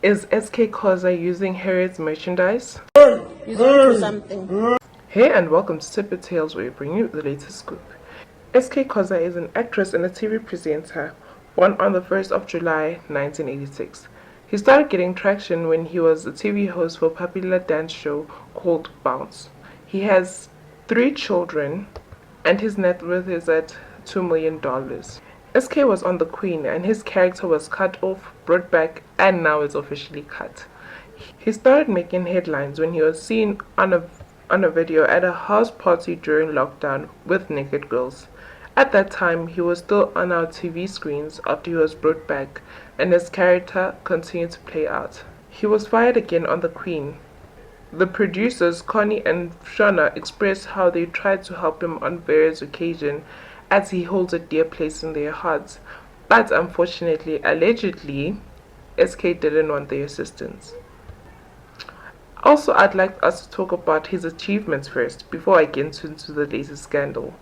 Is SK Khoza using Harriet's merchandise? He's looking for something. Hey and welcome to Tit-Bit Tales, where we bring you the latest scoop. SK Khoza is an actress and a TV presenter, born on the 1st of July 1986. He started getting traction when he was a TV host for a popular dance show called Bounce. He has 3 children and his net worth is at $2 million. SK was on The Queen and his character was cut off, brought back, and now is officially cut. He started making headlines when he was seen on a video at a house party during lockdown with naked girls. At that time, he was still on our TV screens after he was brought back, and his character continued to play out. He was fired again on The Queen. The producers, Connie and Shona, expressed how they tried to help him on various occasions as he holds a dear place in their hearts, but unfortunately, allegedly, SK didn't want their assistance. Also, I'd like us to talk about his achievements first, before I get into the latest scandal.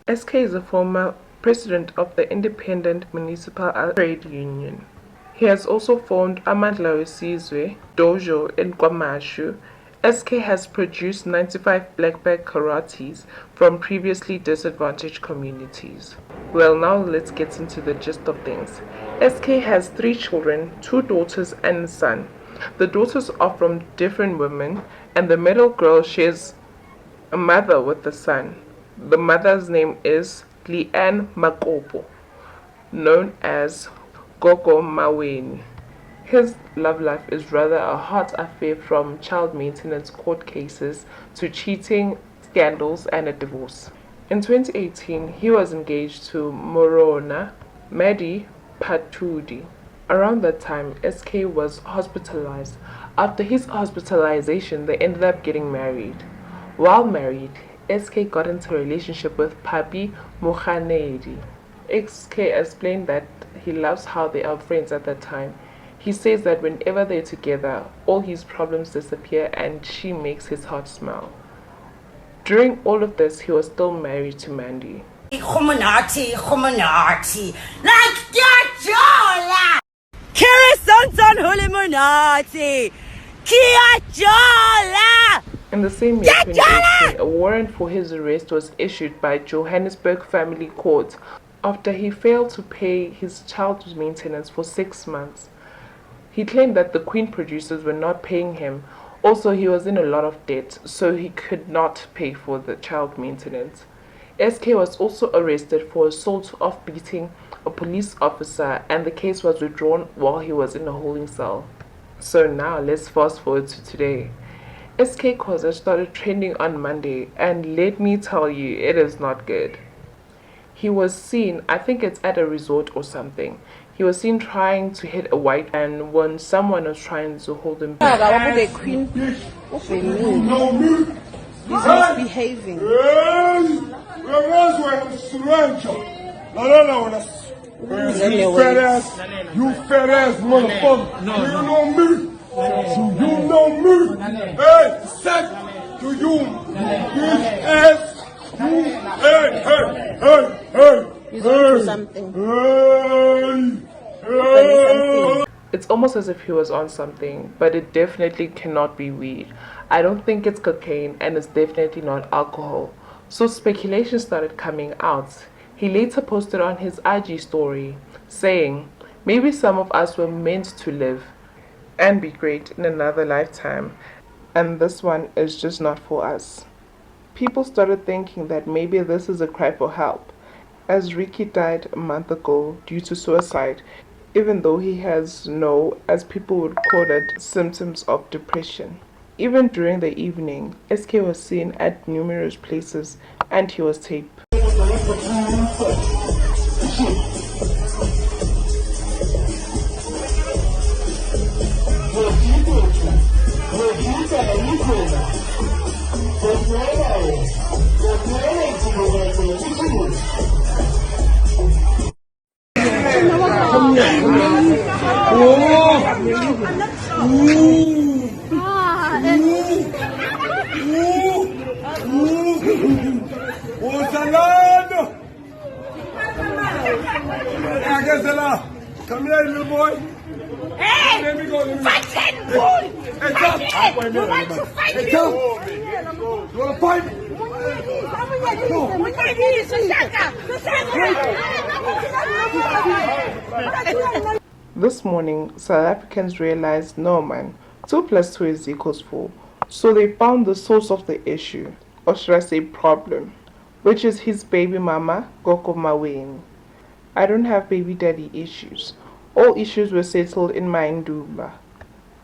SK is a former president of the Independent Municipal Trade Union. He has also formed Amandla Wesizwe Dojo in KwaMashu. SK has produced 95 black belt karates from previously disadvantaged communities. Well, now let's get into the gist of things. SK has 3 children, 2 daughters and a son. The daughters are from different women, and the middle girl shares a mother with the son. The mother's name is Leanne Makopo, known as Gogo Maweni. His love life is rather a hot affair, from child maintenance court cases to cheating, scandals, and a divorce. In 2018, he was engaged to Morona Madi Patudi. Around that time, SK was hospitalized. After his hospitalization, they ended up getting married. While married, SK got into a relationship with Papi Mohanedi. SK explained that he loves how they are friends at that time. He says that whenever they're together, all his problems disappear and she makes his heart smile. During all of this, he was still married to Mandy. Like that, Kirisansan Hulimunati! Kiajola! In the same year, 2018, a warrant for his arrest was issued by Johannesburg Family Court after he failed to pay his child's maintenance for 6 months. He claimed that the Queen producers were not paying him. Also, he was in a lot of debt, so he could not pay for the child maintenance. SK was also arrested for assault of beating a police officer, and the case was withdrawn while he was in a holding cell. So now let's fast forward to today. SK Khoza started trending on Monday, and let me tell you, it is not good. He was seen, I think it's at a resort or something, he was seen trying to hit a white man when someone was trying to hold him back. The Queen, he's misbehaving. You fat ass motherfucker. No. You know me. Do you know me? Hey, sack. Do you bitch ass? He's looking for something. It's almost as if he was on something, but it definitely cannot be weed. I don't think it's cocaine, and it's definitely not alcohol. So speculation started coming out. He later posted on his IG story saying, maybe some of us were meant to live and be great in another lifetime, and this one is just not for us. People started thinking that maybe this is a cry for help, as Ricky died a month ago due to suicide, even though he has no, as people would call it, symptoms of depression. Even during the evening, SK was seen at numerous places and he was taped. You want to fight? This morning, South Africans realized no man, 2 plus 2 is equals 4. So they found the source of the issue, or should I say problem, which is his baby mama, Gogo Maweni. I don't have baby daddy issues. All issues were settled in my ndumba.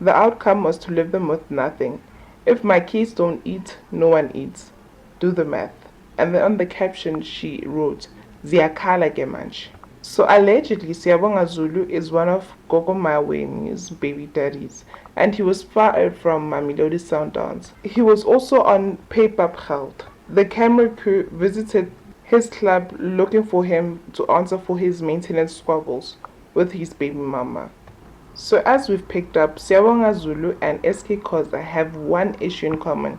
The outcome was to leave them with nothing. If my kids don't eat, no one eats. Do the math. And then on the caption she wrote, Ziyakhala ke manje. So allegedly, Siyabonga Zulu is one of Gogo Maweni's baby daddies, and he was fired from Mamelodi Sundowns. He was also on pay-up health. The camera crew visited his club looking for him to answer for his maintenance squabbles with his baby mama. So as we've picked up, Siyabonga Zulu and SK Khoza have one issue in common,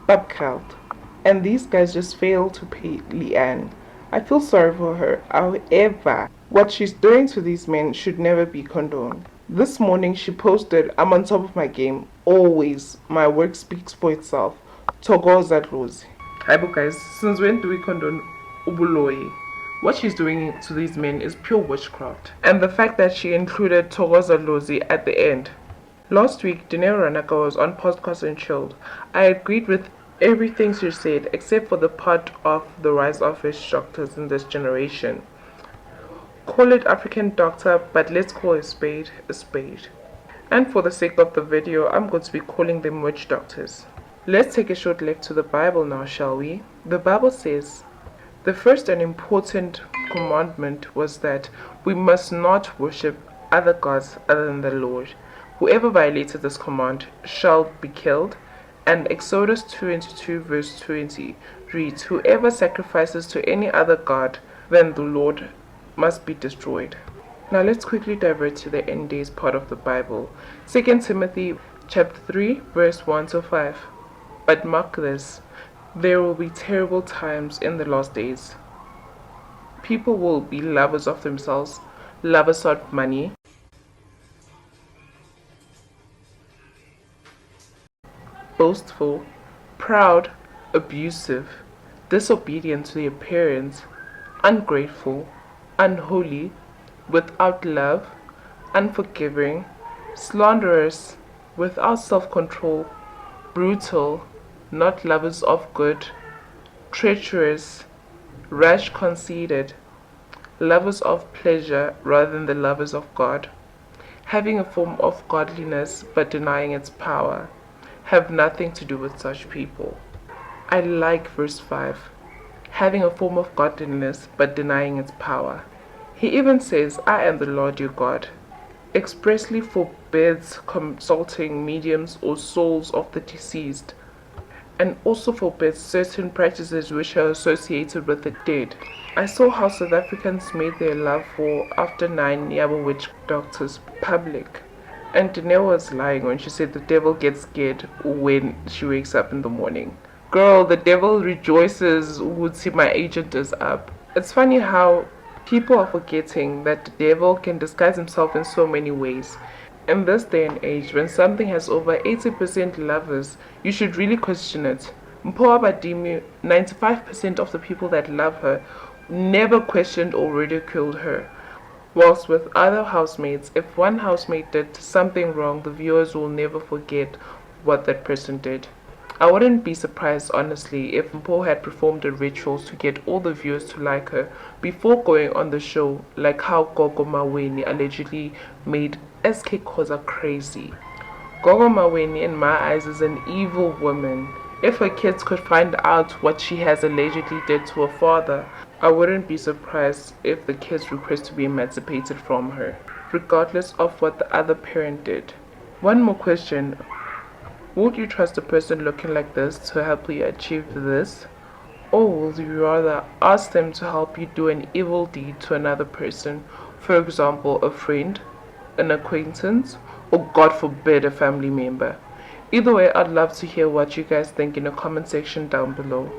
health. And these guys just failed to pay Leanne. I feel sorry for her. However, what she's doing to these men should never be condoned. This morning she posted, I'm on top of my game. Always. My work speaks for itself. Khoza'S. Hi guys, since when do we condone Ubuloyi? What she's doing to these men is pure witchcraft. And the fact that she included Khoza'S at the end. Last week, Dineo Ranaka was on Podcast and Chilled. I agreed with everything she said except for the part of the rise of witch doctors in this generation. Call it African doctor, but let's call a spade a spade. And for the sake of the video, I'm going to be calling them witch doctors. Let's take a short look to the Bible now, shall we? The Bible says, the first and important commandment was that we must not worship other gods other than the Lord. Whoever violated this command shall be killed. And Exodus 22 verse 20 reads, whoever sacrifices to any other god than the Lord must be destroyed. Now let's quickly divert to the end days part of the Bible. 2 Timothy chapter 3 verse 1 to 5. But mark this, there will be terrible times in the last days. People will be lovers of themselves, lovers of money, boastful, proud, abusive, disobedient to their parents, ungrateful, unholy, without love, unforgiving, slanderous, without self-control, brutal, not lovers of good, treacherous, rash conceited, lovers of pleasure rather than the lovers of God, having a form of godliness but denying its power. Have nothing to do with such people. I like verse 5, having a form of godliness but denying its power. He even says, I am the Lord your God, expressly forbids consulting mediums or souls of the deceased, and also forbids certain practices which are associated with the dead. I saw how South Africans made their love for after 9 Yabo witch doctors public. And Dineo was lying when she said the devil gets scared when she wakes up in the morning. Girl, the devil rejoices would see my agent is up. It's funny how people are forgetting that the devil can disguise himself in so many ways. In this day and age, when something has over 80% lovers, you should really question it. Mpoa Badimi, 95% of the people that love her never questioned or ridiculed her. Whilst with other housemates, if one housemate did something wrong, the viewers will never forget what that person did. I wouldn't be surprised, honestly, if Mpo had performed the rituals to get all the viewers to like her before going on the show, like how Gogo Maweni allegedly made SK Khoza crazy. Gogo Maweni, in my eyes, is an evil woman. If her kids could find out what she has allegedly did to her father, I wouldn't be surprised if the kids request to be emancipated from her, regardless of what the other parent did. One more question. Would you trust a person looking like this to help you achieve this? Or will you rather ask them to help you do an evil deed to another person, for example, a friend, an acquaintance, or God forbid, a family member? Either way, I'd love to hear what you guys think in the comment section down below.